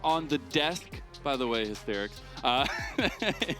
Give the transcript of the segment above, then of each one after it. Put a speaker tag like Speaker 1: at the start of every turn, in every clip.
Speaker 1: on the desk. By the way, hysterics.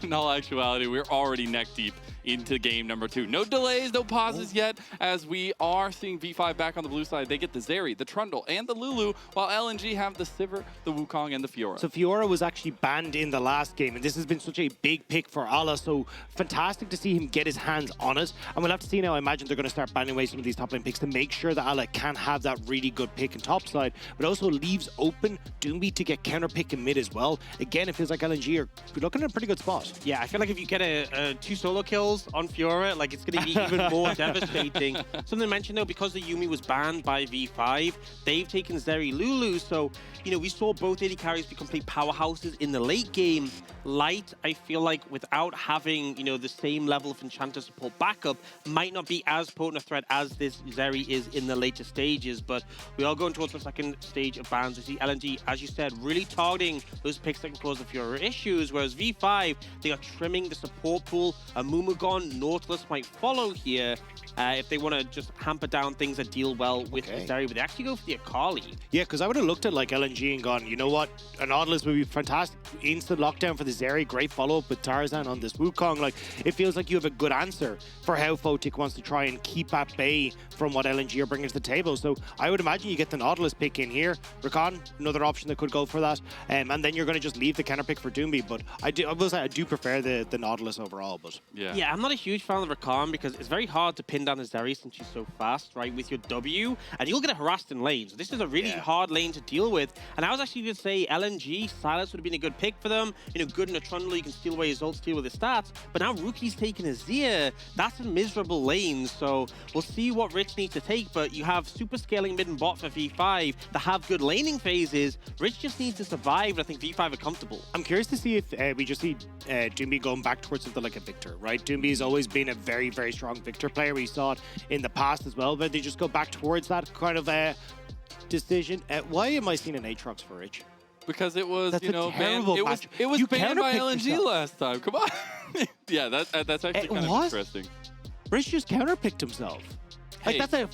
Speaker 1: In all actuality, we're already neck deep into game number 2. No delays, no pauses yet, as we are seeing V5 back on the blue side. They get the Zeri, the Trundle, and the Lulu, while LNG have the Sivir, the Wukong, and the Fiora.
Speaker 2: So Fiora was actually banned in the last game, and this has been such a big pick for Allah, so fantastic to see him get his hands on it. And we'll have to see now. I imagine they're going to start banning away some of these top lane picks to make sure that Allah can have that really good pick in top side, but also leaves open Doinb to get counter pick in mid as well. Again, it feels like LNG are looking at a pretty good spot.
Speaker 3: Yeah, I feel like if you get a 2 solo kills on Fiora, like it's going to be even more devastating. Something to mention though, because the Yuumi was banned by V5, they've taken Zeri Lulu, so you know we saw both AD carries be complete powerhouses in the late game. Light, I feel like without having the same level of enchanter support backup, might not be as potent a threat as this Zeri is in the later stages. But we are going towards the second stage of bans. We see LNG, as you said, really targeting those picks that can cause the Fiora issues, whereas V5, they are trimming the support pool. A Mumagon, Nautilus might follow here if they want to just hamper down things that deal well with Zeri, but they actually go for the Akali.
Speaker 2: Yeah, because I would have looked at like LNG and gone, you know what, a Nautilus would be fantastic. Instant lockdown for the Zeri, great follow-up with Tarzan on this Wukong. Like, it feels like you have a good answer for how Photic wants to try and keep at bay from what LNG are bringing to the table. So I would imagine you get the Nautilus pick in here. Rakan, another option that could go for that. And then you're going to just leave the counter pick for Doinb. But I will say I do prefer the Nautilus overall. But
Speaker 3: yeah, I'm not a huge fan of Rakan because it's very hard to pin down the Zeri since she's so fast, right, with your W. And you'll get harassed in lanes. So this is a really hard lane to deal with. And I was actually going to say LNG, Silas would have been a good pick for them. Good in a Trundle, you can steal away his ult, steal with his stats. But now Rookie's taking Azir. That's a miserable lane. So we'll see what Rich needs to take. But you have super scaling mid and bot for V5 that have good laning phases. Rich just needs to survive, and I think V5 are comfortable.
Speaker 2: I'm curious to see if we just see Doinb going back towards something like a Victor, right? Doinb has always been a very, very strong Victor player. We saw it in the past as well, but they just go back towards that kind of decision. Why am I seeing an Aatrox for Rich?
Speaker 1: Because it was,
Speaker 2: banned.
Speaker 1: It was banned by LNG
Speaker 2: yourself.
Speaker 1: last time. Come on. Yeah, that's actually kind of interesting.
Speaker 2: Rich just counterpicked himself. Like,
Speaker 1: Hey.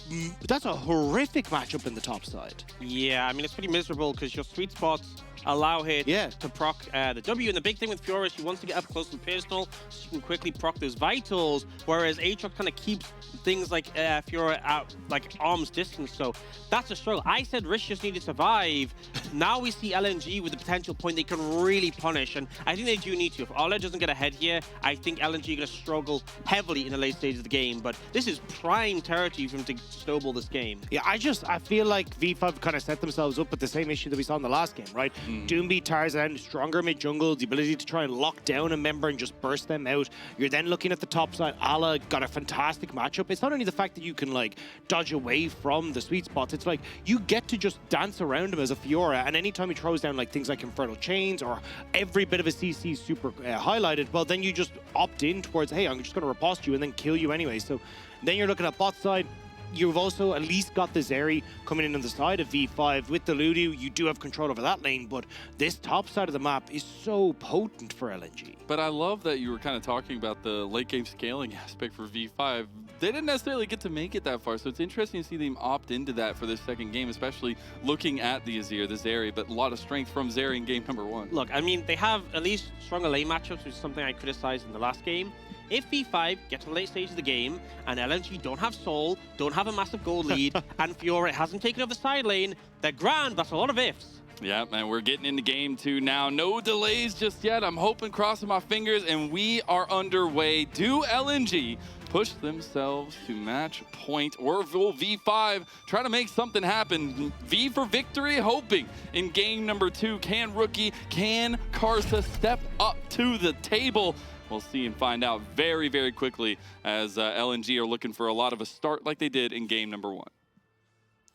Speaker 2: that's a horrific matchup in the top side.
Speaker 3: Yeah, I mean, it's pretty miserable because your sweet spots allow her to proc the W. And the big thing with Fiora is she wants to get up close and personal so she can quickly proc those vitals, whereas Aatrox kind of keeps things like Fiora out like arm's distance. So that's a struggle. I said Rish just needed to survive. Now we see LNG with the potential point they can really punish, and I think they do need to. If Ola doesn't get ahead here, I think LNG are going to struggle heavily in the late stages of the game, but this is prime territory for him to snowball this game.
Speaker 2: Yeah, I feel like V5 kind of set themselves up with the same issue that we saw in the last game, right? Doinb, Tarzan, stronger mid-jungle, the ability to try and lock down a member and just burst them out. You're then looking at the top side. Allah got a fantastic matchup. It's not only the fact that you can like dodge away from the sweet spots, it's like you get to just dance around him as a Fiora, and anytime he throws down like things like Infernal Chains or every bit of a CC super highlighted, well then you just opt in towards, hey, I'm just going to riposte you and then kill you anyway. So then you're looking at bot side. You've also at least got the Zeri coming in on the side of V5. With the Lulu, you do have control over that lane, but this top side of the map is so potent for LNG.
Speaker 1: But I love that you were kind of talking about the late game scaling aspect for V5. They didn't necessarily get to make it that far, so it's interesting to see them opt into that for this second game, especially looking at the Azir, the Zeri, but a lot of strength from Zeri in game number 1.
Speaker 3: Look, I mean, they have at least stronger lane matchups, which is something I criticized in the last game. If V5 get to the late stage of the game and LNG don't have Soul, don't have a massive gold lead, and Fiora hasn't taken over the side lane, they're grand. That's a lot of ifs.
Speaker 1: Yeah, and we're getting into game 2 now. No delays just yet. I'm hoping, crossing my fingers, and we are underway. Do LNG push themselves to match point, or will V5 try to make something happen? V for victory, hoping in game number 2. Can Rookie, can Karsa step up to the table? We'll see and find out very, very quickly as LNG are looking for a lot of a start like they did in game number 1.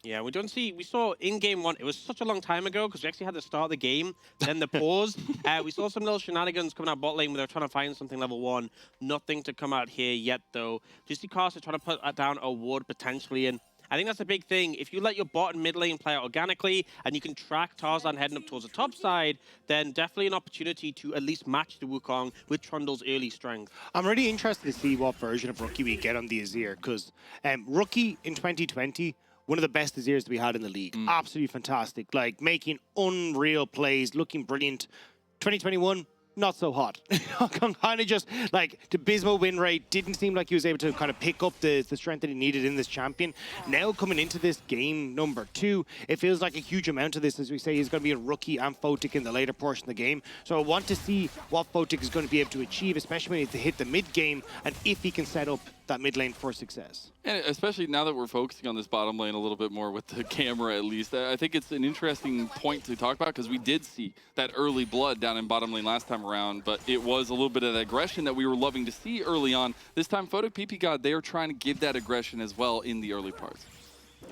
Speaker 3: Yeah, we saw in game 1, it was such a long time ago because we actually had to start the game, then the pause. We saw some little shenanigans coming out bot lane where they're trying to find something level 1. Nothing to come out here yet though. Just see Karsa trying to put down a ward potentially, and I think that's a big thing. If you let your bot and mid lane play out organically and you can track Tarzan heading up towards the top side, then definitely an opportunity to at least match the Wukong with Trundle's early strength.
Speaker 2: I'm really interested to see what version of Rookie we get on the Azir, because Rookie in 2020 one of the best Azirs that we had in the league. Absolutely fantastic. Like, making unreal plays, looking brilliant. 2021, not so hot. Kind of just like the abysmal win rate. Didn't seem like he was able to kind of pick up the strength that he needed in this champion. Now coming into this game number 2, it feels like a huge amount of this, as we say, is going to be a Rookie and Photic in the later portion of the game. So I want to see what Photic is going to be able to achieve, especially when he hit the mid game, and if he can set up that mid lane for success.
Speaker 1: And especially now that we're focusing on this bottom lane a little bit more with the camera, at least, I think it's an interesting point to talk about, because we did see that early blood down in bottom lane last time around, but it was a little bit of that aggression that we were loving to see early on. This time, Photic ppgod, they are trying to give that aggression as well in the early parts.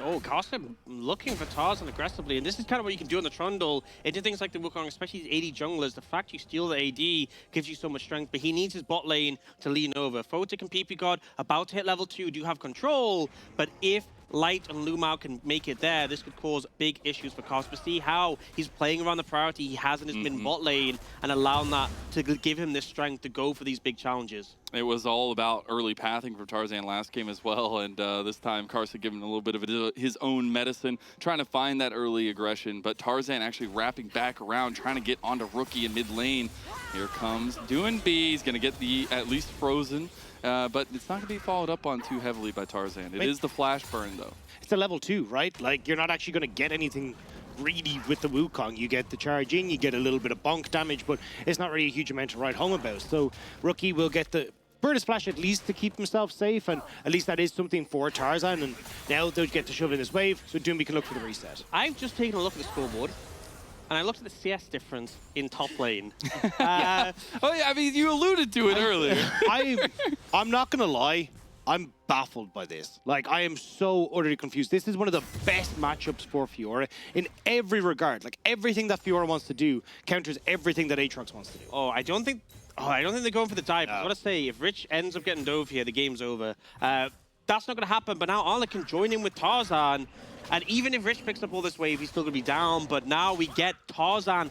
Speaker 3: Oh, Karsa looking for Tarzan aggressively, and this is kind of what you can do on the Trundle. Into things like the Wukong, especially these AD junglers, the fact you steal the AD gives you so much strength, but he needs his bot lane to lean over. Photic and ppgod about to hit level 2 do have control, but if Light and Lumao can make it there, this could cause big issues for Karsa. But see how he's playing around the priority he has in his mid bot lane and allowing that to give him this strength to go for these big challenges.
Speaker 1: It was all about early pathing for Tarzan last game as well, and this time Karsa giving a little bit of his own medicine, trying to find that early aggression, but Tarzan actually wrapping back around, trying to get onto Rookie in mid lane. Here comes Doinb, he's going to get the at least frozen, but it's not going to be followed up on too heavily by Tarzan. It is the flash burn, though.
Speaker 2: It's a level 2, right? Like, you're not actually going to get anything greedy with the Wukong. You get the charge in, you get a little bit of bonk damage, but it's not really a huge amount to write home about. So Rookie will get the Bird Splash at least to keep himself safe, and at least that is something for Tarzan, and now they'll get to shove in his wave, so Doinb can look for the reset.
Speaker 3: I've just taken a look at the scoreboard, and I looked at the CS difference in top lane.
Speaker 1: Oh yeah, I mean, you alluded to it earlier.
Speaker 2: I'm not going to lie, I'm baffled by this. Like, I am so utterly confused. This is one of the best matchups for Fiora in every regard. Like, everything that Fiora wants to do counters everything that Aatrox wants to do.
Speaker 3: I don't think they're going for the dive. No. I want to say, if Rich ends up getting dove here, the game's over. That's not going to happen, but now Arla can join in with Tarzan. And even if Rich picks up all this wave, he's still going to be down. But now we get Karsa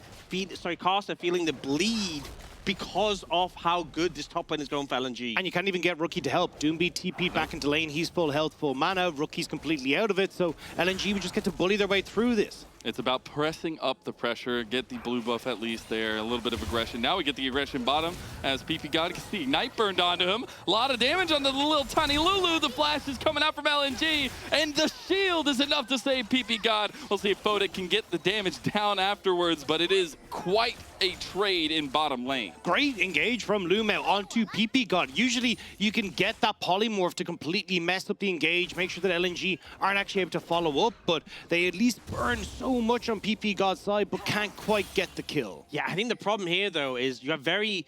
Speaker 3: feeling the bleed because of how good this top lane is going for LNG.
Speaker 2: And you can't even get Rookie to help. Doinb TP'd back into lane. He's full health, full mana. Rookie's completely out of it. So LNG would just get to bully their way through this.
Speaker 1: It's about pressing up the pressure, get the blue buff at least there, a little bit of aggression. Now we get the aggression bottom as ppgod can see Ignite burned onto him. A lot of damage on the little tiny Lulu. The flash is coming out from LNG, and the shield is enough to save ppgod. We'll see if Photic can get the damage down afterwards, but it is quite a trade in bottom lane.
Speaker 2: Great engage from Lumao onto ppgod. Usually you can get that polymorph to completely mess up the engage, make sure that LNG aren't actually able to follow up, but they at least burn so much on ppgod's side, but can't quite get the kill.
Speaker 3: Yeah, I think the problem here, though, is you have very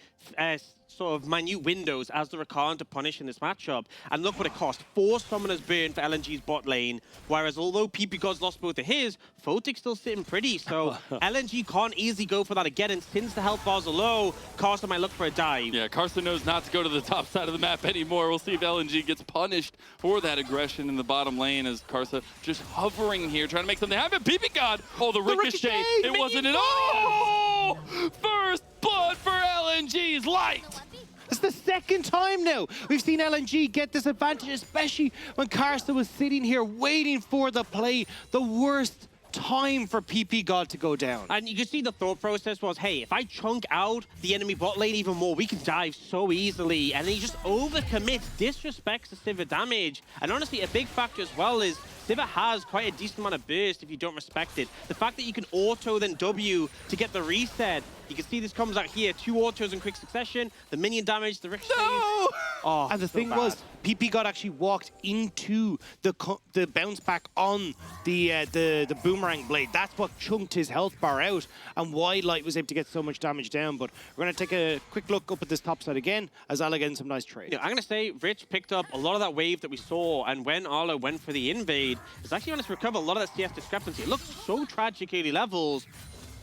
Speaker 3: sort of minute windows as the Rakan to punish in this matchup. And look what it cost. 4 summoners burned for LNG's bot lane, whereas although ppgod's lost both of his, Photic's still sitting pretty, so LNG can't easily go for that again, and since the health bars are low, Karsa might look for a dive.
Speaker 1: Yeah, Karsa knows not to go to the top side of the map anymore. We'll see if LNG gets punished for that aggression in the bottom lane as Karsa just hovering here, trying to make something happen. ppgod! Oh, the ricochet! It wasn't at all! First blood for LNG's Light!
Speaker 2: It's the second time now we've seen LNG get this advantage, especially when Karsa was sitting here waiting for the play. The worst time for ppgod to go down.
Speaker 3: And you can see the thought process was, hey, if I chunk out the enemy bot lane even more, we can dive so easily. And then he just overcommits, disrespects the Sivir damage. And honestly, a big factor as well is Sivir has quite a decent amount of burst if you don't respect it. The fact that you can auto then W to get the reset, you can see this comes out here, 2 autos in quick succession, the minion damage, the ricochet.
Speaker 1: No!
Speaker 3: Oh,
Speaker 2: and the thing was, ppgod actually walked into the bounce back on the boomerang blade. That's what chunked his health bar out, and why Light was able to get so much damage down. But we're going to take a quick look up at this top side again, as Arla getting some nice trade.
Speaker 3: Yeah, I'm going to say Rich picked up a lot of that wave that we saw, and when Arla went for the invade, it's actually managed to recover a lot of that CS discrepancy. It looks so tragic early levels.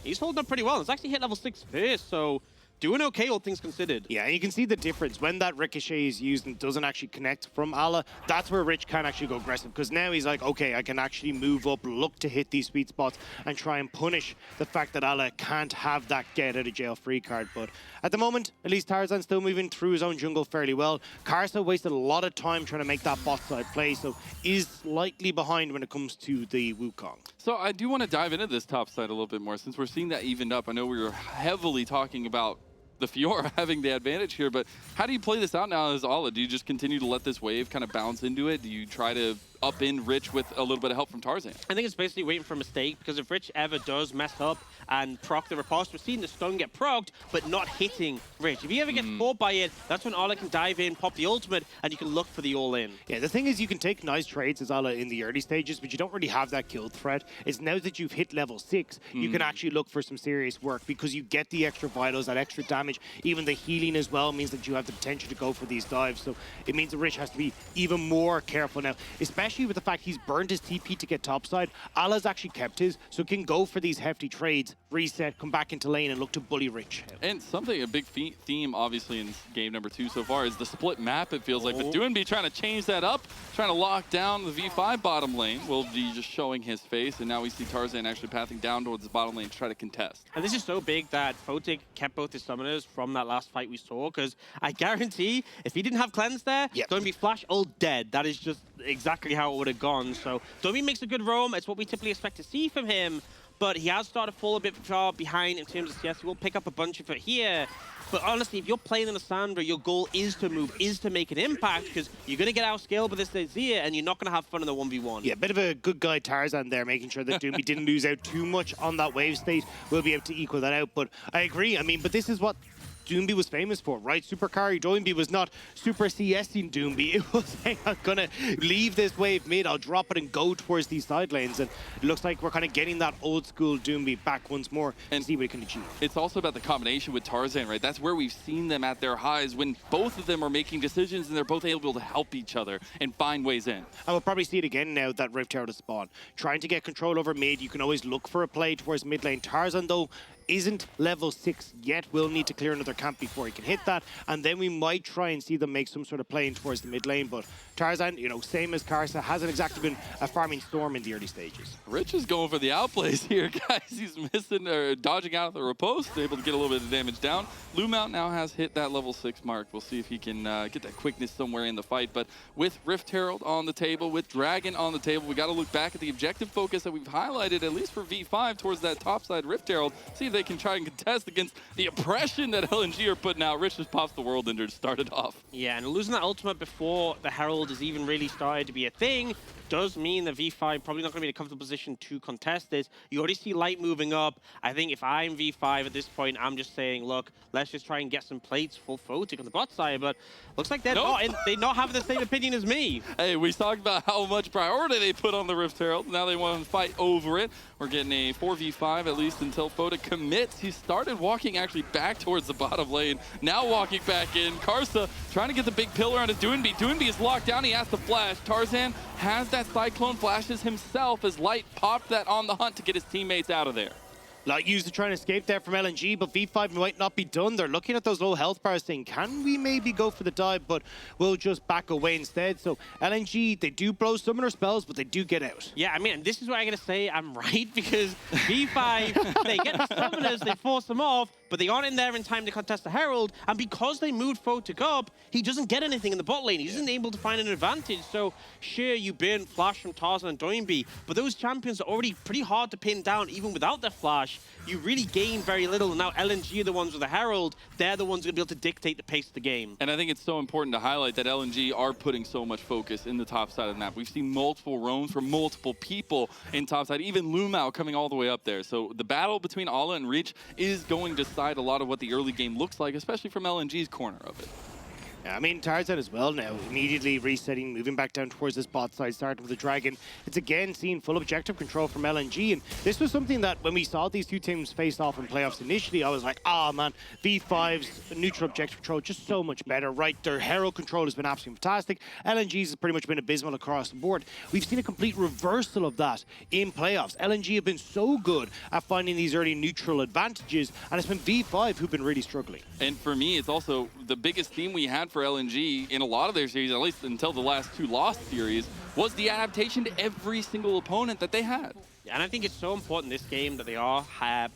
Speaker 3: He's holding up pretty well. It's actually hit level 6 first, so doing okay, all things considered.
Speaker 2: Yeah, and you can see the difference. When that ricochet is used and doesn't actually connect from Ala, that's where Rich can actually go aggressive, because now he's like, okay, I can actually move up, look to hit these sweet spots, and try and punish the fact that Ala can't have that get out of jail free card. But at the moment, at least Tarzan's still moving through his own jungle fairly well. Karsa wasted a lot of time trying to make that bot side play, so is slightly behind when it comes to the Wukong.
Speaker 1: So I do want to dive into this top side a little bit more, since we're seeing that evened up. I know we were heavily talking about the Fiora having the advantage here, but how do you play this out now as Ala? Do you just continue to let this wave kind of bounce into it? Do you try to up in Rich with a little bit of help from Tarzan?
Speaker 3: I think it's basically waiting for a mistake, because if Rich ever does mess up and proc the riposte, we're seeing the stun get procced, but not hitting Rich. If he ever gets caught by it, that's when Ala can dive in, pop the ultimate, and you can look for the all-in.
Speaker 2: Yeah, the thing is, you can take nice trades as Ala in the early stages, but you don't really have that kill threat. It's now that you've hit level 6, you can actually look for some serious work, because you get the extra vitals, that extra damage. Even the healing as well means that you have the potential to go for these dives. So it means that Rich has to be even more careful now, especially with the fact he's burned his TP to get topside. Ala's actually kept his, so can go for these hefty trades, reset, come back into lane, and look to bully Rich.
Speaker 1: And something, a big theme, obviously, in game number 2 so far is the split map, it feels like. But Doinb trying to change that up, trying to lock down the V5 bottom lane. Will be just showing his face, and now we see Tarzan actually pathing down towards the bottom lane to try to contest.
Speaker 3: And this is so big that Photic kept both his summoners from that last fight we saw, because I guarantee if he didn't have cleanse there, Doinb flash all dead. That is just exactly how it would have gone. So Doinb makes a good roam. It's what we typically expect to see from him, but he has started to fall a bit far behind in terms of CS. He will pick up a bunch of it here. But honestly, if you're playing in Lissandra, your goal is to move, is to make an impact, because you're going to get outscaled by this Azir, and you're not going to have fun in the 1v1.
Speaker 2: Yeah, bit of a good guy Tarzan there, making sure that Doinb didn't lose out too much on that wave state. We'll be able to equal that out. But I agree. I mean, but this is what Doinb was famous for, right? Super carry Doinb was not super CSing Doinb. It was saying, I'm gonna leave this wave mid, I'll drop it and go towards these side lanes. And it looks like we're kind of getting that old school Doinb back once more and see what he can achieve.
Speaker 1: It's also about the combination with Tarzan, right? That's where we've seen them at their highs, when both of them are making decisions and they're both able to help each other and find ways in.
Speaker 2: And we'll probably see it again now that Rift Herald is spawned. Trying to get control over mid, you can always look for a play towards mid lane. Tarzan, though, isn't level 6 yet. We'll need to clear another camp before he can hit that, and then we might try and see them make some sort of play in towards the mid lane. But Tarzan, you know, same as Karsa, hasn't exactly been a farming storm in the early stages.
Speaker 1: Rich is going for the outplays here, guys. He's missing or dodging out of the riposte, able to get a little bit of damage down. Lumount now has hit that level 6 mark. We'll see if he can get that quickness somewhere in the fight. But with Rift Herald on the table, with Dragon on the table, we got to look back at the objective focus that we've highlighted, at least for V5, towards that topside Rift Herald. See if they can try and contest against the oppression that LNG are putting out. Rich just pops the World Ender to start it off.
Speaker 3: Yeah, and losing that ultimate before the Herald has even really started to be a thing does mean that V5 probably not going to be in a comfortable position to contest this. You already see Light moving up. I think if I'm V5 at this point, I'm just saying, look, let's just try and get some plates for Photic on the bot side, but looks like they're not having the same opinion as me.
Speaker 1: Hey, we talked about how much priority they put on the Rift Herald. Now they want to fight over it. We're getting a 4v5 at least until Photic commits. He started walking actually back towards the bottom lane, now walking back in. Karsa trying to get the big pillar onto Doinb. Doinb is locked down, he has to flash. Tarzan has that Cyclone, flashes himself as Light popped that on the hunt to get his teammates out of there.
Speaker 2: Light used to try and escape there from LNG, but V5 might not be done. They're looking at those low health bars saying, can we maybe go for the dive, but we'll just back away instead. So LNG, they do blow summoner spells, but they do get out.
Speaker 3: Yeah, I mean, this is where I gotta say I'm right, because V5, they get the summoners, they force them off, but they aren't in there in time to contest the Herald, and because they moved Photic up, he doesn't get anything in the bot lane. He isn't able to find an advantage. So sure, you burn flash from Tarzan and Doinb, but those champions are already pretty hard to pin down even without their flash. You really gain very little, and now LNG are the ones with the Herald. They're the ones going to be able to dictate the pace of the game.
Speaker 1: And I think it's so important to highlight that LNG are putting so much focus in the top side of the map. We've seen multiple roams from multiple people in top side, even Lumount coming all the way up there. So the battle between Ala and Reach is going to decide a lot of what the early game looks like, especially from LNG's corner of it.
Speaker 2: Yeah, I mean, Tarzan as well now, immediately resetting, moving back down towards this bot side, starting with the Dragon. It's again seeing full objective control from LNG, and this was something that when we saw these two teams face off in playoffs initially, I was like, ah man, V5's neutral objective control just so much better, right? Their Herald control has been absolutely fantastic. LNG's has pretty much been abysmal across the board. We've seen a complete reversal of that in playoffs. LNG have been so good at finding these early neutral advantages, and it's been V5 who've been really struggling.
Speaker 1: And for me, it's also the biggest theme we had for LNG in a lot of their series, at least until the last two lost series, was the adaptation to every single opponent that they had.
Speaker 3: And I think it's so important this game that they are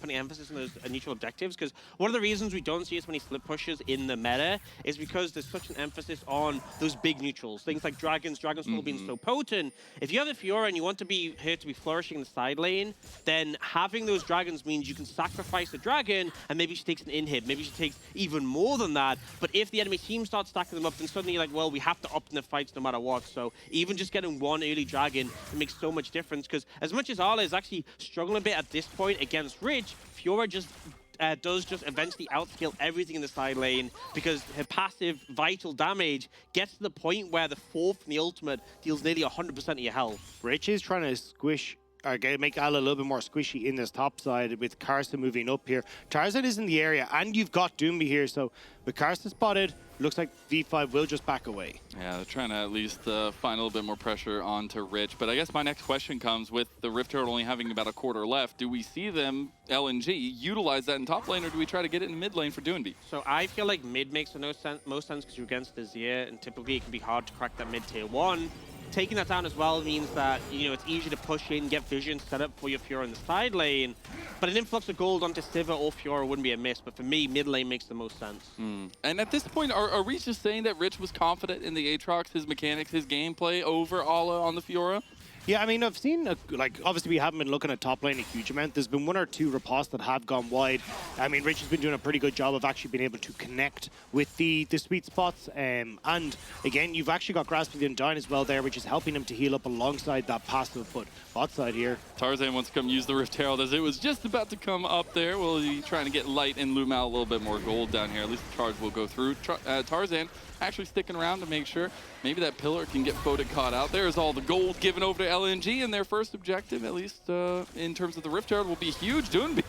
Speaker 3: putting emphasis on those neutral objectives, because one of the reasons we don't see as many slip pushes in the meta is because there's such an emphasis on those big neutrals. Things like Dragon Soul being so potent. If you have the Fiora and you want to be here to be flourishing in the side lane, then having those Dragons means you can sacrifice the Dragon and maybe she takes an inhib, maybe she takes even more than that. But if the enemy team starts stacking them up, then suddenly you're like, well, we have to opt in the fights no matter what. So even just getting one early Dragon makes so much difference, because as much as Arla is actually struggling a bit at this point against Rich, Fiora just does just eventually outskill everything in the side lane, because her passive vital damage gets to the point where the fourth in the ultimate deals nearly 100% of your health.
Speaker 2: Rich is trying to squish or make Ala a little bit more squishy in this top side with Karsa moving up here. Tarzan is in the area, and you've got Doinb here, so with Karsa spotted, looks like V5 will just back away.
Speaker 1: Yeah, they're trying to at least find a little bit more pressure onto Rich. But I guess my next question comes with the Rift Herald only having about a quarter left. Do we see them, LNG, utilize that in top lane, or do we try to get it in mid lane for Doinb?
Speaker 3: So I feel like mid makes the most sense because you're against Azir, and typically it can be hard to crack that mid tier 1. Taking that down as well means that, you know, it's easy to push in, get vision set up for your Fiora in the side lane. But an influx of gold onto Sivir or Fiora wouldn't be a miss. But for me, mid lane makes the most sense.
Speaker 1: And at this point, are we just saying that Rich was confident in the Aatrox, his mechanics, his gameplay over Ala on the Fiora?
Speaker 2: Yeah, I mean, I've seen, like, obviously we haven't been looking at top lane a huge amount. There's been one or two riposts that have gone wide. I mean, Rich has been doing a pretty good job of actually being able to connect with the sweet spots. And again, you've actually got Grasp of the Undying as well there, which is helping him to heal up alongside that passive. But bot side here,
Speaker 1: Tarzan wants to come use the Rift Herald as it was just about to come up there. Well, he's trying to get light and loom out a little bit more gold down here. At least the charge will go through. Tarzan actually sticking around to make sure maybe that pillar can get Photic caught out. There's all the gold given over to LNG, and their first objective, at least in terms of the Rift Herald, will be huge. Doinb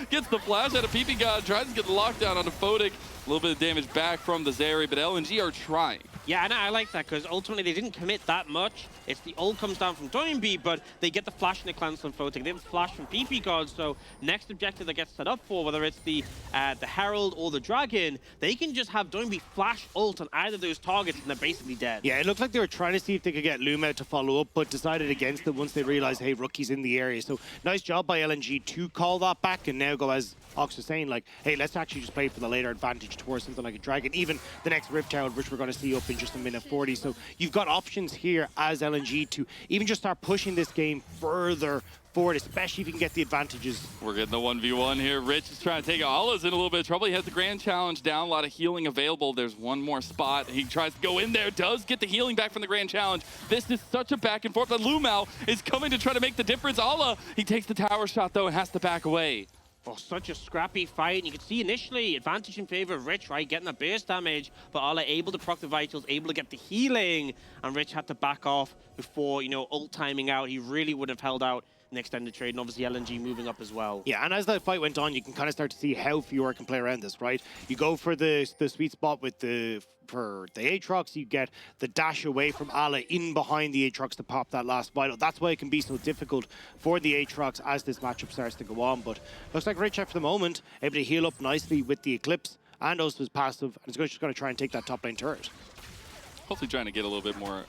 Speaker 1: gets the flash out of ppgod, tries to get the lockdown onto Photic. A little bit of damage back from the Zeri, but LNG are trying.
Speaker 3: Yeah, and I like that, because ultimately they didn't commit that much. It's the ult comes down from Doinb, but they get the flash and the cleanse on Photic. They have a flash from ppgod, so next objective that gets set up for, whether it's the Herald or the Dragon, they can just have Doinb flash ult on either of those targets, and they're basically dead.
Speaker 2: yeah, it looked like they were trying to see if they could get Loom out to follow up, but decided against it once they realized, hey, Rookie's in the area. So nice job by LNG to call that back, and now go, as Ox was saying, like, hey, let's actually just play for the later advantage towards something like a Dragon. Even the next Rift Herald, which we're going to see up in just a minute 40. So you've got options here as LNG to even just start pushing this game further forward, especially if you can get the advantages.
Speaker 1: We're getting the 1v1 here. Rich is trying to take Ala's in a little bit of trouble. He has the Grand Challenge down, a lot of healing available. There's one more spot. He tries to go in there, does get the healing back from the Grand Challenge. This is such a back and forth, but Lumao is coming to try to make the difference. Ala, he takes the tower shot though and has to back away.
Speaker 3: Oh, such a scrappy fight. And you can see initially advantage in favor of Rich, right? Getting the burst damage, but Ala able to proc the vitals, able to get the healing, and Rich had to back off before, you know, ult timing out. He really would have held out an extended trade, and obviously LNG moving up as well.
Speaker 2: Yeah, and as that fight went on, you can kind of start to see how Fiora can play around this, right? You go for the sweet spot with for the Aatrox, you get the dash away from Ala in behind the Aatrox to pop that last vital. That's why it can be so difficult for the Aatrox as this matchup starts to go on. But looks like Rich, for the moment, able to heal up nicely with the Eclipse and also his passive, and it's just going to try and take that top lane turret.
Speaker 1: Hopefully trying to get a little bit more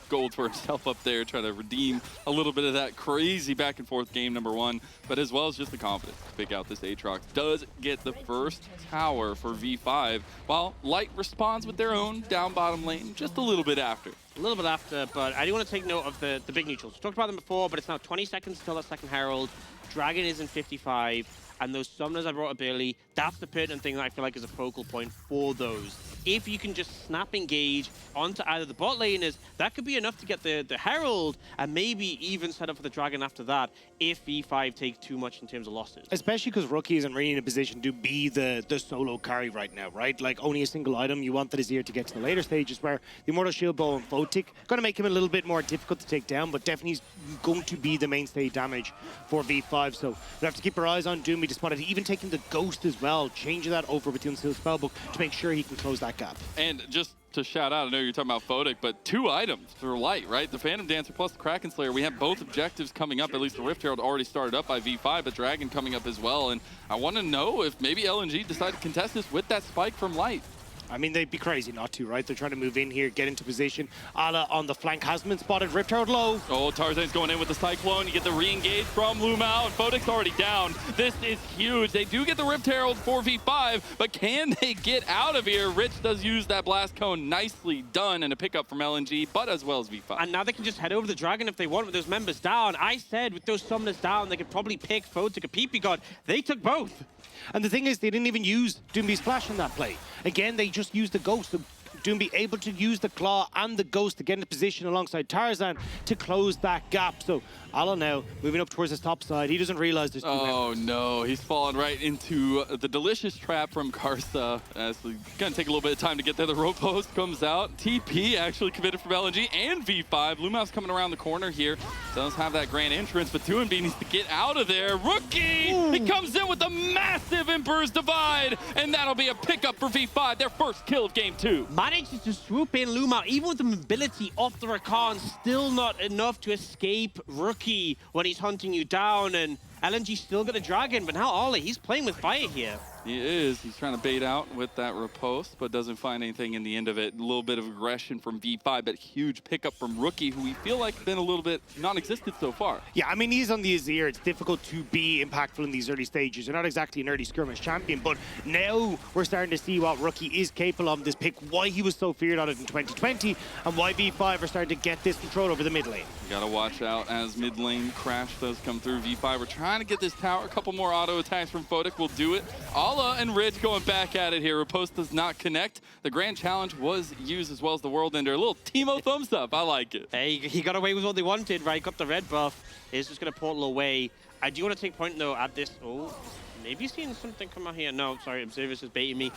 Speaker 1: gold for himself up there, trying to redeem a little bit of that crazy back and forth game number 1, but as well as just the confidence to pick out this Aatrox. Does get the first tower for V5, while Light responds with their own down bottom lane just a little bit after.
Speaker 3: A little bit after, but I do want to take note of the big neutrals. We talked about them before, but it's now 20 seconds until that second Herald. Dragon is in 55, and those summoners I brought up early, that's the pertinent thing that I feel like is a focal point for those. if you can just snap engage onto either the bot laners, that could be enough to get the Herald and maybe even set up for the Dragon after that if V5 take too much in terms of losses.
Speaker 2: Especially because Rookie isn't really in a position to be the solo carry right now, right? Like, only a single item. You want that Azir to get to the later stages where the Immortal Shield Bow and Photic going to make him a little bit more difficult to take down, but definitely he's going to be the mainstay damage for V5. So we have to keep our eyes on Doinb to spot it. Even taking the Ghost as well, changing that over with the Unsealed Spellbook to make sure he can close that gap.
Speaker 1: And just to shout out, I know you're talking about Photic, but 2 items for Light, right? The Phantom Dancer plus the Kraken Slayer. We have both objectives coming up. At least the Rift Herald already started up by V5, but Dragon coming up as well. And I want to know if maybe LNG decide to contest this with that spike from Light.
Speaker 2: I mean, they'd be crazy not to, right? They're trying to move in here, get into position. Ala on the flank has been spotted. Rift Herald low.
Speaker 1: Oh, Tarzan's going in with the Cyclone. You get the re-engage from Lumao, and Photic's already down. This is huge. They do get the Rift Herald for V5, but can they get out of here? Rich does use that Blast Cone. Nicely done, and a pickup from LNG, but as well as V5.
Speaker 3: And now they can just head over the Dragon if they want with those members down. I said with those summoners down, they could probably pick Photic or ppgod. They took both.
Speaker 2: And the thing is, they didn't even use Doinb's flash in that play. Again, they just used the Ghost. So Doinb able to use the Claw and the Ghost to get into position alongside Tarzan to close that gap. So Ala now moving up towards his top side. He doesn't realize there's 2 members.
Speaker 1: No, he's fallen right into the delicious trap from Karsa. It's gonna take a little bit of time to get there. The rope post comes out. TP actually committed from LNG and V5. Lumao's coming around the corner here. Does have that grand entrance, but Doinb needs to get out of there. Rookie!
Speaker 2: Ooh.
Speaker 1: He comes in with a massive Emperor's Divide, and that'll be a pickup for V5, their first kill of game 2.
Speaker 3: Manages to swoop in Lumao, even with the mobility off the Rakan, still not enough to escape Rookie when he's hunting you down, and LNG still got a Dragon, but now Ollie, he's playing with fire here.
Speaker 1: He is. He's trying to bait out with that riposte, but doesn't find anything in the end of it. A little bit of aggression from V5, but huge pickup from Rookie, who we feel like been a little bit non-existent so far.
Speaker 2: Yeah, I mean, he's on the Azir. It's difficult to be impactful in these early stages. You're not exactly an early skirmish champion, but now we're starting to see what Rookie is capable of this pick, why he was so feared on it in 2020, and why V5 are starting to get this control over the mid lane.
Speaker 1: You gotta watch out as mid lane crash does come through. V5, we're trying to get this tower. A couple more auto attacks from Photic will do it. Ala and Rich going back at it here. Riposte does not connect. The grand challenge was used as well as the World Ender. A little Teemo thumbs up. I like it.
Speaker 3: Hey, he got away with what they wanted, right? Got the red buff. He's just going to portal away. I do want to take point, though, at this. Oh, maybe seeing something come out here. No, sorry, Observer's is baiting me.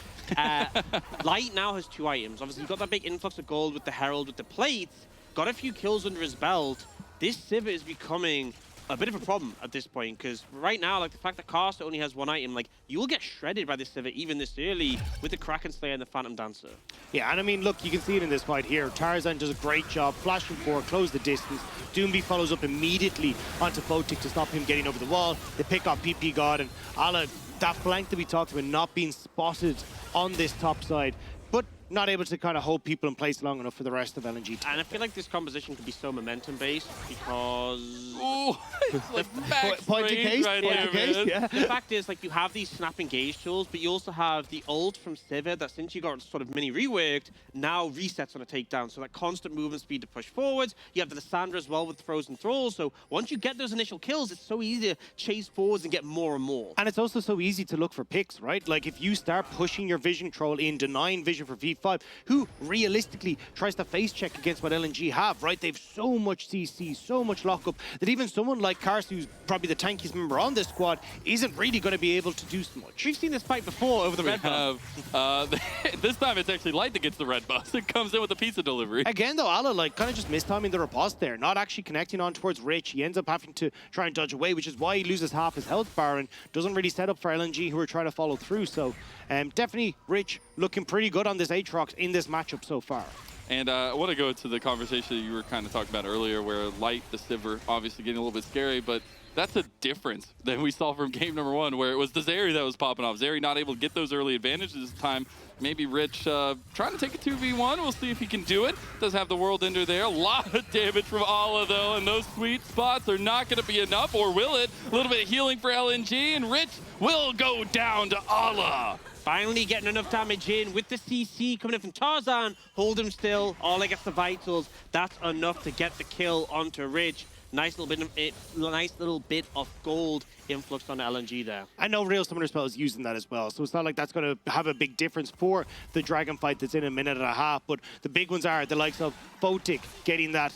Speaker 3: Light now has 2 items. Obviously, he's got that big influx of gold with the Herald, with the plates. Got a few kills under his belt. This Sivir is becoming a bit of a problem at this point, because right now, like the fact that Karsa only has 1 item, like you will get shredded by this Sivir even this early with the Kraken Slayer and the Phantom Dancer.
Speaker 2: Yeah, and I mean, look, you can see it in this fight here. Tarzan does a great job, flashing forward, close the distance. Doinb follows up immediately onto Photic to stop him getting over the wall. They pick up ppgod, and Ala, that flank that we talked about not being spotted on this top side, but not able to kind of hold people in place long enough for the rest of LNG team.
Speaker 3: And I feel like this composition could be so momentum-based because...
Speaker 1: Ooh, it's like max
Speaker 2: Point to
Speaker 1: range
Speaker 2: case,
Speaker 1: right
Speaker 2: point
Speaker 1: here,
Speaker 2: to case,
Speaker 1: man.
Speaker 2: yeah.
Speaker 3: The fact is, like, you have these snap engage tools, but you also have the ult from Sivir that, since you got sort of mini reworked, now resets on a takedown. So that constant movement speed to push forwards. You have the Lissandra as well with Frozen Thralls. So once you get those initial kills, it's so easy to chase forwards and get more and more.
Speaker 2: And it's also so easy to look for picks, right? Like, if you start pushing your vision troll in, denying vision for V5, who realistically tries to face check against what LNG have, right? They've so much CC, so much lockup, that even someone like Karsa, who's probably the tankiest member on this squad, isn't really going to be able to do so much.
Speaker 3: We've seen this fight before over the red buff.
Speaker 1: This time it's actually Light that gets the red buff. It comes in with the pizza delivery.
Speaker 2: Again, though, Ala, like, kind of just mistiming the riposte there, not actually connecting on towards Rich. He ends up having to try and dodge away, which is why he loses half his health bar and doesn't really set up for LNG, who are trying to follow through. So, definitely Rich looking pretty good on this Aatrox in this matchup so far.
Speaker 1: And I want to go to the conversation that you were kind of talking about earlier, where Light, the Sivir, obviously getting a little bit scary, but that's a difference than we saw from game number 1, where it was the Zeri that was popping off. Zeri not able to get those early advantages this time. Maybe Rich trying to take a 2v1. We'll see if he can do it. Does have the World Ender there. A lot of damage from Ala, though, and those sweet spots are not going to be enough, or will it? A little bit of healing for LNG, and Rich will go down to Ala.
Speaker 3: Finally getting enough damage in with the CC coming in from Tarzan. Hold him still. Ala gets the vitals. That's enough to get the kill onto Rich. nice little bit of gold influx on LNG there.
Speaker 2: I know Real Summoner Spell is using that as well, so it's not like that's going to have a big difference for the Dragon fight that's in a minute and a half, but the big ones are the likes of Photic getting that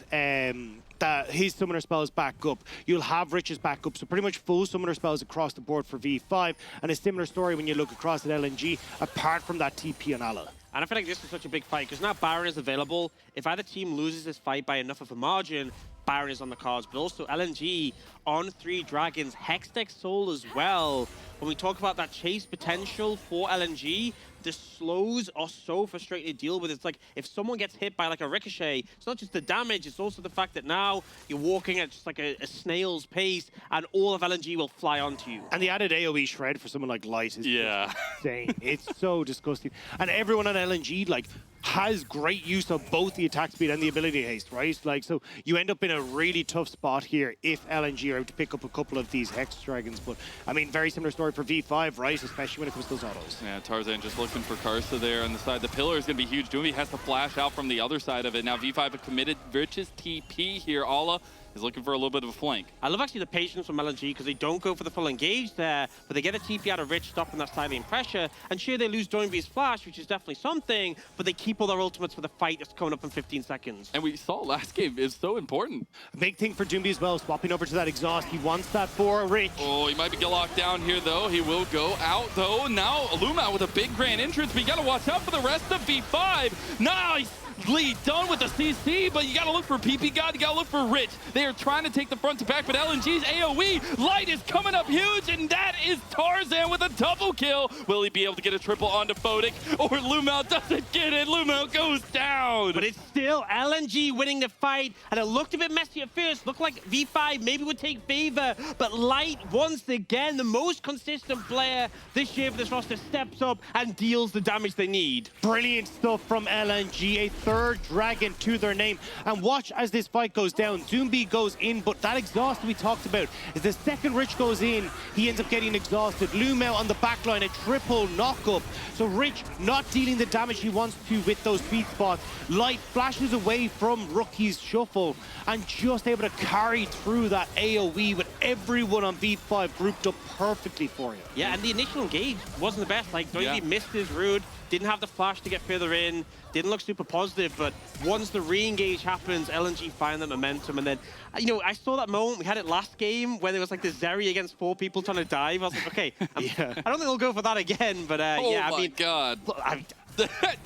Speaker 2: his summoner spells back up. You'll have Rich's back up, so pretty much full summoner spells across the board for V5, and a similar story when you look across at LNG, apart from that TP on Ala.
Speaker 3: And I feel like this is such a big fight, because now Baron is available. If either team loses this fight by enough of a margin, Baron is on the cards, but also LNG on 3 Dragons, Hextech Soul as well. When we talk about that chase potential for LNG, the slows are so frustrating to deal with. It's like if someone gets hit by like a ricochet, it's not just the damage, it's also the fact that now you're walking at just like a snail's pace and all of LNG will fly onto you.
Speaker 2: And the added AoE shred for someone like Light is insane. It's so disgusting. And everyone on LNG like has great use of both the attack speed and the ability haste, right? Like, so you end up in a really tough spot here if LNG are able to pick up a couple of these Hex Dragons. But, I mean, very similar story for V5, right? Especially when it comes to those autos.
Speaker 1: Yeah, Tarzan just looking for Karsa there on the side. The pillar is going to be huge. Doinb has to flash out from the other side of it. Now V5 have committed Rich's TP here. Ala is looking for a little bit of a flank.
Speaker 3: I love actually the patience from LNG because they don't go for the full engage there, but they get a TP out of Rich, stopping that silent pressure. And sure, they lose Doinb's flash, which is definitely something, but they keep all their ultimates for the fight that's coming up in 15 seconds.
Speaker 1: And we saw last game, it's so important.
Speaker 2: A big thing for Doinb as well, swapping over to that exhaust. He wants that for Rich.
Speaker 1: Oh, he might be locked down here, though. He will go out, though. Now, Luma with a big grand entrance, but you got to watch out for the rest of V5. Nice! Lead done with the CC, but you got to look for ppgod, you got to look for Rich. They are trying to take the front to back, but LNG's AoE, Light is coming up huge, and that is Tarzan with a double kill. Will he be able to get a triple onto Photic, or Lumel doesn't get it? Lumel goes down.
Speaker 3: But it's still LNG winning the fight, and it looked a bit messy at first. Looked like V5 maybe would take favor, but Light, once again, the most consistent player this year for this roster, steps up and deals the damage they need.
Speaker 2: Brilliant stuff from LNG, a third dragon to their name. And watch as this fight goes down. Doinb goes in, but that exhaust we talked about is the second Rich goes in, he ends up getting exhausted. Lumel on the backline, a triple knock-up. So Rich not dealing the damage he wants to with those beat spots. Light flashes away from Rookie's shuffle and just able to carry through that AoE with everyone on V5 grouped up perfectly for him.
Speaker 3: Yeah, and the initial engage wasn't the best. Like, Doinb missed his root, didn't have the flash to get further in, didn't look super positive, but once the re-engage happens, LNG find the momentum, and then, you know, I saw that moment, we had it last game, when there was like the Zeri against 4 people trying to dive. I was like, okay, I don't think they'll go for that again, but yeah, I mean...
Speaker 1: God.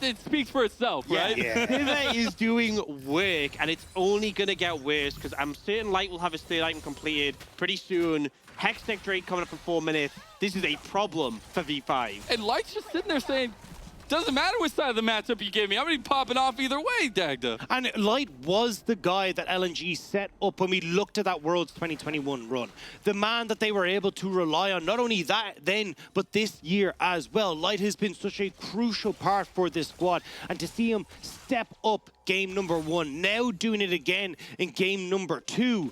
Speaker 1: It speaks for itself, right?
Speaker 3: Yeah. Sivir is doing work, and it's only going to get worse, because I'm certain Light will have his third item completed pretty soon. Hextech Drake coming up in 4 minutes. This is a problem for V5.
Speaker 1: And Light's just sitting there saying, doesn't matter which side of the matchup you give me. I'm going to be popping off either way, Dagda.
Speaker 2: And Light was the guy that LNG set up when we looked at that Worlds 2021 run. The man that they were able to rely on, not only that then, but this year as well. Light has been such a crucial part for this squad. And to see him step up game number 1, now doing it again in game number 2,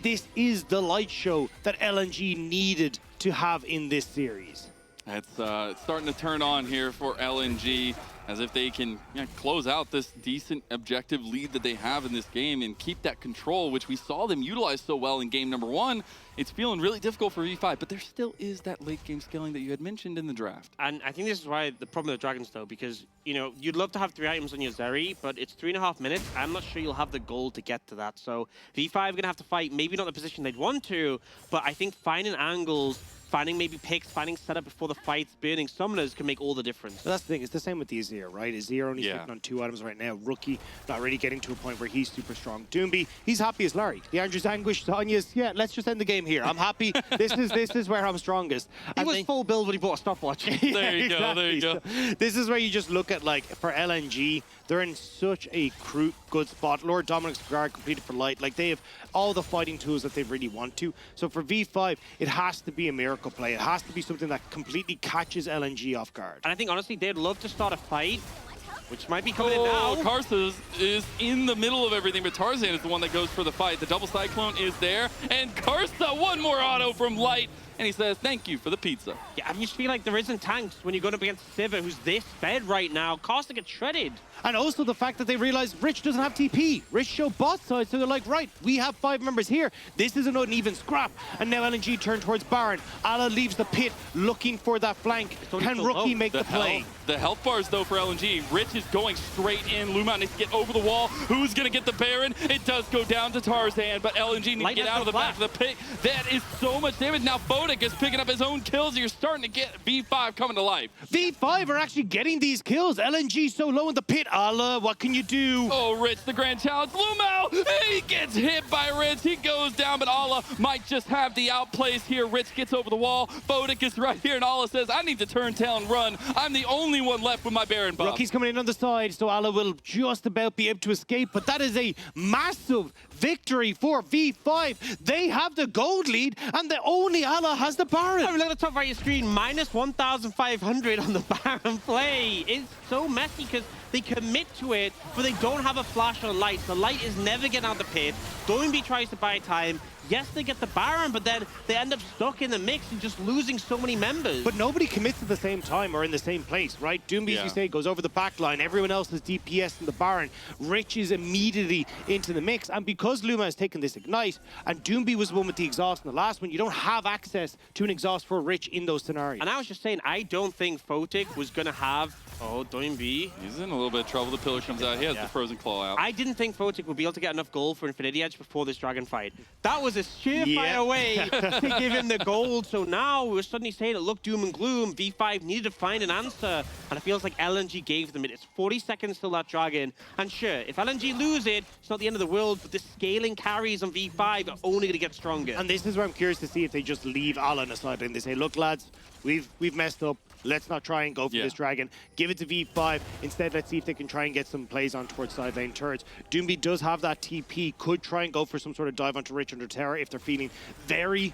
Speaker 2: this is the Light show that LNG needed to have in this series.
Speaker 1: It's starting to turn on here for LNG, as if they can close out this decent objective lead that they have in this game and keep that control, which we saw them utilize so well in game number 1. It's feeling really difficult for V5, but there still is that late game scaling that you had mentioned in the draft.
Speaker 3: And I think this is why the problem with the Dragons, though, because, you know, you'd love to have 3 items on your Zeri, but it's 3.5 minutes. I'm not sure you'll have the gold to get to that. So V5 are going to have to fight, maybe not the position they'd want to, but I think finding angles, finding maybe picks, finding setup before the fight's burning summoners can make all the difference.
Speaker 2: So that's the thing, it's the same with the Azir, right? Azir only sitting on 2 items right now. Rookie not really getting to a point where he's super strong. Doinb, he's happy as Larry. The Andrew's Anguish, Tanya's, yeah, let's just end the game here. I'm happy. This is where I'm strongest.
Speaker 3: He was full build when he bought a stopwatch.
Speaker 1: There you go, there you go.
Speaker 2: So, this is where you just look at, like, for LNG, they're in such a good spot. Lord Dominic's guard completed for Light. Like, they have all the fighting tools that they really want to. So for V5, it has to be a miracle play. It has to be something that completely catches LNG off guard.
Speaker 3: And I think, honestly, they'd love to start a fight, which might be coming in now.
Speaker 1: Karsa is in the middle of everything, but Tarzan is the one that goes for the fight. The double cyclone is there, and Karsa, one more auto from Light. and he says, thank you for the pizza.
Speaker 3: Yeah, I just feel like there isn't tanks when you're going up against Sivir, who's this fed right now. Karsa gets shredded.
Speaker 2: And also the fact that they realize Rich doesn't have TP. Rich show bot side, so they're like, right, we have 5 members here. This is an uneven scrap. And now LNG turn towards Baron. Ala leaves the pit looking for that flank. Can Rookie make the play?
Speaker 1: The health bars, though, for LNG. Rich is going straight in. Luma needs to get over the wall. Who's going to get the Baron? It does go down to Tarzan, but LNG needs to get out of the back of the pit. That is so much damage. Now Photic is picking up his own kills. You're starting to get V5 coming to life.
Speaker 2: V5 are actually getting these kills. LNG so low in the pit. Ala, what can you do?
Speaker 1: Oh, Rich, the grand challenge. Lumao, he gets hit by Rich. He goes down, but Ala might just have the outplays here. Rich gets over the wall. Photic is right here, and Ala says, I need to turn tail and run. I'm the only one left with my Baron buff.
Speaker 2: Rookie's coming in on the side, so Ala will just about be able to escape, but that is a massive victory for V5. They have the gold lead, and the only Ala has the Baron.
Speaker 3: I mean, look at the top right of your screen, minus 1,500 on the Baron play. It's so messy because they commit to it, but they don't have a flash on light. The light is never getting out of the pit. Doinb tries to buy time. Yes, they get the Baron, but then they end up stuck in the mix and just losing so many members.
Speaker 2: But nobody commits at the same time or in the same place, right? Doinb, as you say, goes over the back line. Everyone else has DPS in the Baron. Rich is immediately into the mix. And because Luma has taken this Ignite, and Doinb was the one with the exhaust in the last one, you don't have access to an exhaust for Rich in those scenarios.
Speaker 3: And I was just saying, I don't think Photic was going to have... Oh, Doinb.
Speaker 1: He's in a little bit of trouble. The pillar comes out. He has the frozen claw out.
Speaker 3: I didn't think Photic would be able to get enough gold for Infinity Edge before this dragon fight. That was a surefire way to give him the gold. So now we're suddenly saying it looked doom and gloom. V5 needed to find an answer. And it feels like LNG gave them it. It's 40 seconds till that dragon. And sure, if LNG lose it, it's not the end of the world. But the scaling carries on V5 are only going to get stronger.
Speaker 2: And this is where I'm curious to see if they just leave Alan aside and they say, look, lads, we've messed up. Let's not try and go for this dragon. Give it to V5. Instead, let's see if they can try and get some plays on towards side lane turrets. Doinb does have that TP. Could try and go for some sort of dive onto Rich under Terror if they're feeling very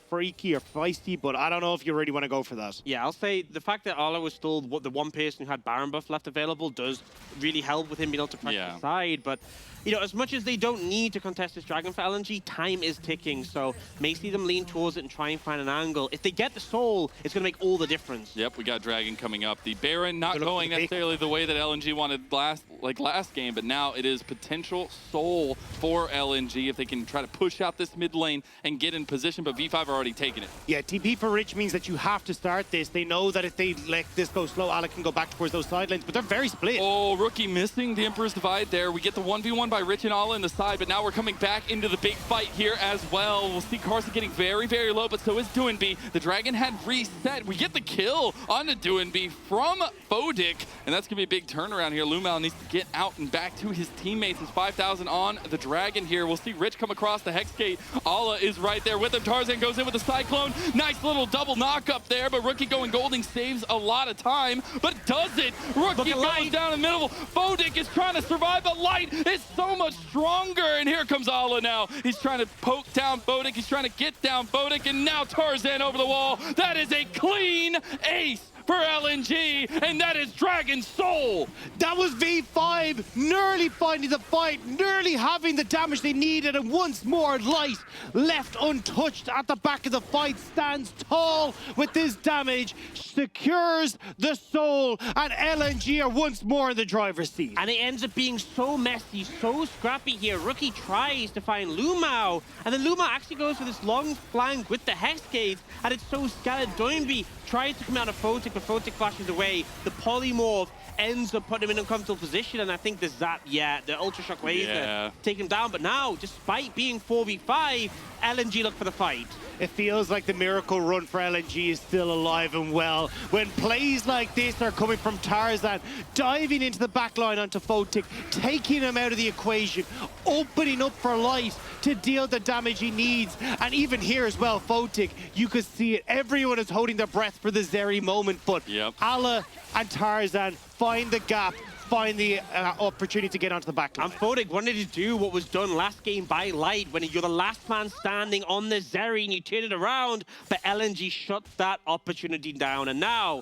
Speaker 2: freaky or feisty, but I don't know if you really want to go for that.
Speaker 3: Yeah, I'll say the fact that Ala was still the one person who had Baron buff left available does really help with him being able to pressure the side, but you know, as much as they don't need to contest this dragon for LNG, time is ticking, so may see them lean towards it and try and find an angle. If they get the soul, it's going to make all the difference.
Speaker 1: Yep, we got dragon coming up. The Baron not going necessarily the way that LNG wanted last game, but now it is potential soul for LNG if they can try to push out this mid lane and get in position, but V5 are already taking it.
Speaker 2: Yeah, TP for Rich means that you have to start this. They know that if they let this go slow, Alec can go back towards those side lanes, but they're very split.
Speaker 1: Oh, Rookie missing the Emperor's Divide there. We get the 1v1 by Rich and Ala in the side, but now we're coming back into the big fight here as well. We'll see Karsa getting very, very low, but so is Doinb. The dragon had reset. We get the kill onto Doinb from Photic, and that's going to be a big turnaround here. Lumao needs to get out and back to his teammates. It's 5,000 on the dragon here. We'll see Rich come across the Hex Gate. Ala is right there with him. Tarzan goes in with the Cyclone. Nice little double knock up there, but Rookie going Golding saves a lot of time, but does it. Rookie goes down in the middle. Photic is trying to survive, but Light is so much stronger, and here comes Ala now. He's trying to poke down Photic. He's trying to get down Photic, and now Tarzan over the wall. That is a clean ace for LNG, and that is Dragon Soul.
Speaker 2: That was V5 nearly finding the fight, nearly having the damage they needed, and once more Light, left untouched at the back of the fight, stands tall with this damage, secures the soul, and LNG are once more in the driver's seat.
Speaker 3: And it ends up being so messy, so scrappy here. Rookie tries to find Lumao, and then Lumao actually goes for this long flank with the Hex Gates, and it's so scattered. Doinb tries to come out of Photic, but Photic flashes away. The polymorph ends up putting him in an uncomfortable position, and I think the zap, the Ultra Shock laser take him down. But now, despite being 4v5, LNG look for the fight.
Speaker 2: It feels like the miracle run for LNG is still alive and well. When plays like this are coming from Tarzan, diving into the back line onto Photic, taking him out of the equation, opening up for Light to deal the damage he needs. And even here as well, Photic, you could see it. Everyone is holding their breath for the Zeri moment, but Ala and Tarzan find the gap, find the opportunity to get onto the back line.
Speaker 3: And Photic wanted to do what was done last game by Light when you're the last man standing on the Zeri and you turn it around, but LNG shut that opportunity down. And now,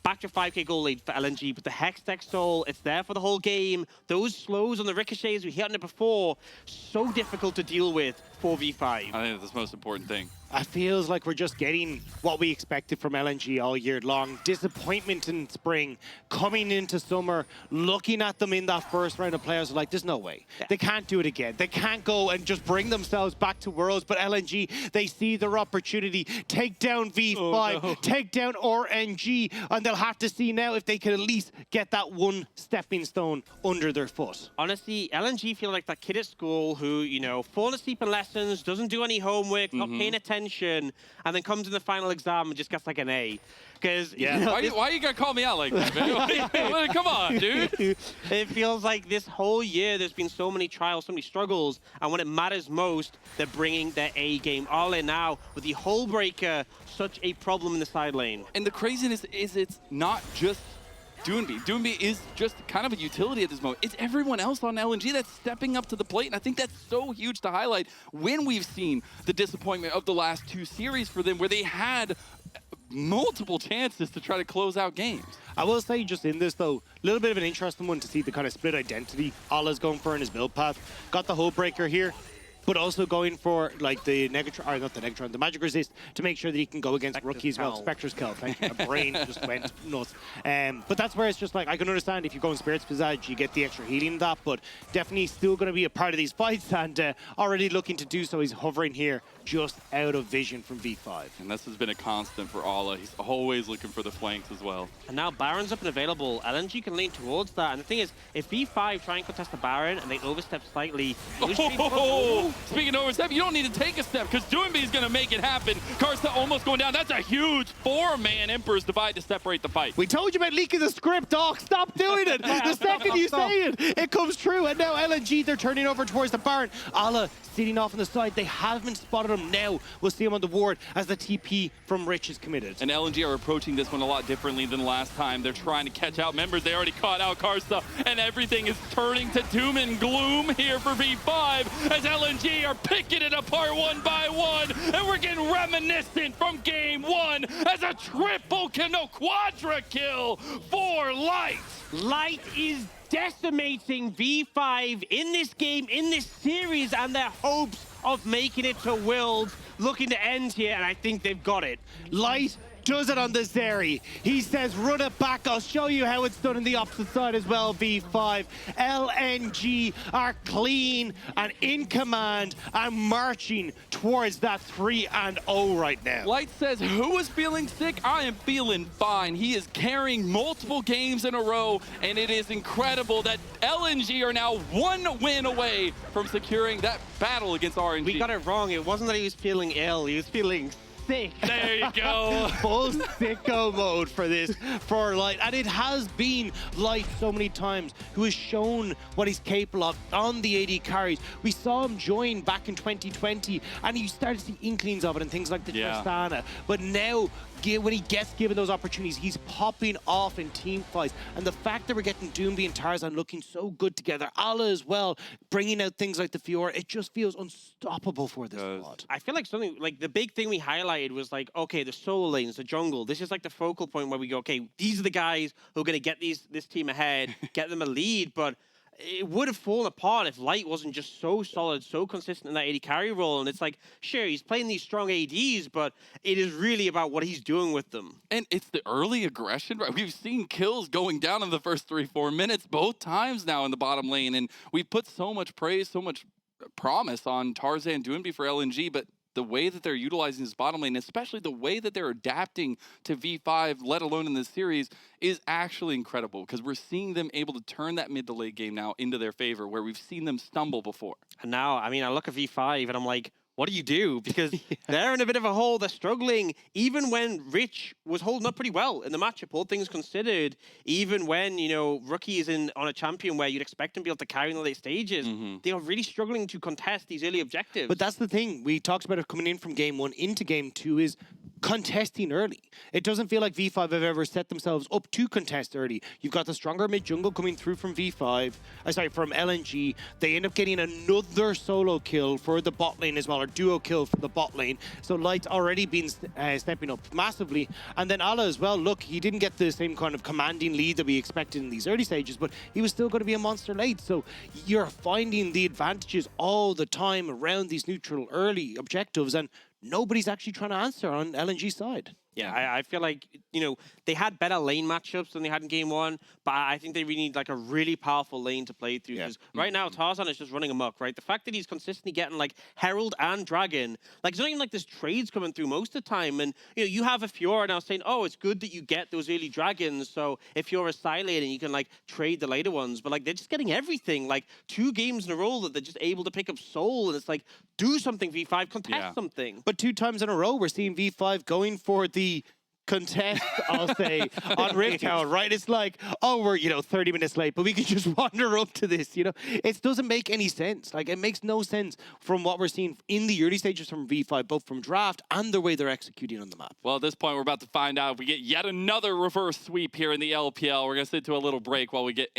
Speaker 3: back to 5k goal lead for LNG, but the Hextech Soul, it's there for the whole game. Those slows on the ricochets, we hit on it before, so difficult to deal with. for V5.
Speaker 1: I think that's the most important thing.
Speaker 2: It feels like we're just getting what we expected from LNG all year long. Disappointment in spring, coming into summer, looking at them in that first round of players like, there's no way.
Speaker 3: Yeah.
Speaker 2: They can't do it again. They can't go and just bring themselves back to Worlds. But LNG, they see their opportunity. Take down V5, take down RNG, and they'll have to see now if they can at least get that one stepping stone under their foot.
Speaker 3: Honestly, LNG feel like that kid at school who, falls asleep in lessons, doesn't do any homework, not paying attention, and then comes in the final exam and just gets like an A. Because
Speaker 1: why you gotta call me out like that, man? Come on, dude.
Speaker 3: It feels like this whole year there's been so many trials, so many struggles, and when it matters most, they're bringing their A game all in now with the hole breaker, such a problem in the side lane.
Speaker 1: And the craziness is it's not just Doinb. Doinb is just kind of a utility at this moment. It's everyone else on LNG that's stepping up to the plate, and I think that's so huge to highlight when we've seen the disappointment of the last 2 series for them where they had multiple chances to try to close out games.
Speaker 2: I will say just in this though, a little bit of an interesting one to see the kind of split identity Allah's going for in his build path. Got the hole breaker here, but also going for like the Negatron, or not the Negatron, the magic resist to make sure that he can go against rookie as well. Spectre's Kill, thank you. My brain just went nuts. But that's where it's just like, I can understand if you go in Spirit's Visage, you get the extra healing in that, but definitely still going to be a part of these fights and already looking to do so. He's hovering here just out of vision from V5.
Speaker 1: And this has been a constant for Allah. He's always looking for the flanks as well.
Speaker 3: And now Baron's up and available. LNG can lean towards that. And the thing is, if V5 try and contest the Baron and they overstep slightly...
Speaker 1: Speaking of overstep, you don't need to take a step because Doinb is going to make it happen. Karsa almost going down. That's a huge 4-man Emperor's Divide to separate the fight.
Speaker 2: We told you about leaking the script, Doc. Stop doing it. The second you say it, it comes true. And now LNG, they're turning over towards the Baron. Allah sitting off on the side. They haven't spotted him now. We'll see him on the ward as the TP from Rich is committed.
Speaker 1: And LNG are approaching this one a lot differently than last time. They're trying to catch out members. They already caught out Karsa, and everything is turning to doom and gloom here for V5 as LNG are picking it apart one by one. And we're getting reminiscent from game 1 as a triple kill, no, quadra kill for Light.
Speaker 3: Light is decimating V5 in this game, in this series, and their hopes of making it to Worlds looking to end here, and I think they've got it.
Speaker 2: Light does it on the Zeri. He says, run it back. I'll show you how it's done on the opposite side as well, V5. LNG are clean and in command and marching towards that 3-0 right now.
Speaker 1: Light says, who is feeling sick? I am feeling fine. He is carrying multiple games in a row, and it is incredible that LNG are now 1 win away from securing that battle against RNG.
Speaker 3: We got it wrong. It wasn't that he was feeling ill. He was feeling sick.
Speaker 1: There you go.
Speaker 2: Full sicko mode for this, for Light. And it has been Light so many times, who has shown what he's capable of on the AD carries. We saw him join back in 2020, and you started to see inklings of it and things like the Tristana. But now, when he gets given those opportunities, he's popping off in team fights. And the fact that we're getting Doinb and Tarzan looking so good together, Allah as well, bringing out things like the Fiora, it just feels unstoppable for this squad.
Speaker 3: I feel like something, like the big thing we highlighted was like, okay, the solo lanes, the jungle, this is like the focal point where we go, okay, these are the guys who are going to get this team ahead, get them a lead, but it would have fallen apart if Light wasn't just so solid, so consistent in that AD carry role. And it's like, sure, he's playing these strong ADs, but it is really about what he's doing with them.
Speaker 1: And it's the early aggression, right? We've seen kills going down in the first 3-4 minutes both times now in the bottom lane. And we put so much praise, so much promise on Tarzan Doinb for LNG, but the way that they're utilizing this bottom lane, especially the way that they're adapting to V5, let alone in this series, is actually incredible because we're seeing them able to turn that mid to late game now into their favor where we've seen them stumble before.
Speaker 3: And now, I mean, I look at V5 and I'm like, what do you do? Because they're in a bit of a hole. They're struggling. Even when Rich was holding up pretty well in the matchup, all things considered, even when, Rookie is on a champion where you'd expect him to be able to carry in the late stages, they are really struggling to contest these early objectives.
Speaker 2: But that's the thing. We talked about it coming in from game 1 into game 2 is contesting early. It doesn't feel like V5 have ever set themselves up to contest early. You've got the stronger mid jungle coming through from V5, from LNG. They end up getting another solo kill for the bot lane as well, or duo kill for the bot lane. So Light's already been stepping up massively. And then Ala as well, look, he didn't get the same kind of commanding lead that we expected in these early stages, but he was still going to be a monster late. So you're finding the advantages all the time around these neutral early objectives, and nobody's actually trying to answer on LNG side.
Speaker 3: Yeah, I feel like, you know, they had better lane matchups than they had in game one, but I think they really need like a really powerful lane to play through. Because right now, Tarzan is just running amok, right? The fact that he's consistently getting like Herald and Dragon, like it's not even like there's trades coming through most of the time. And, you know, you have a Fiora now saying, oh, it's good that you get those early Dragons. So if you're a side lane, you can like trade the later ones. But like they're just getting everything, like 2 games in a row that they're just able to pick up Soul. And it's like, do something, V5, contest something.
Speaker 2: But 2 times in a row, we're seeing V5 going for the contest, I'll say, on Rift Tower, right? It's like, oh, we're, 30 minutes late, but we can just wander up to this, It doesn't make any sense. Like, it makes no sense from what we're seeing in the early stages from V5, both from draft and the way they're executing on the map.
Speaker 1: Well, at this point, we're about to find out if we get yet another reverse sweep here in the LPL. We're going to sit to a little break while we get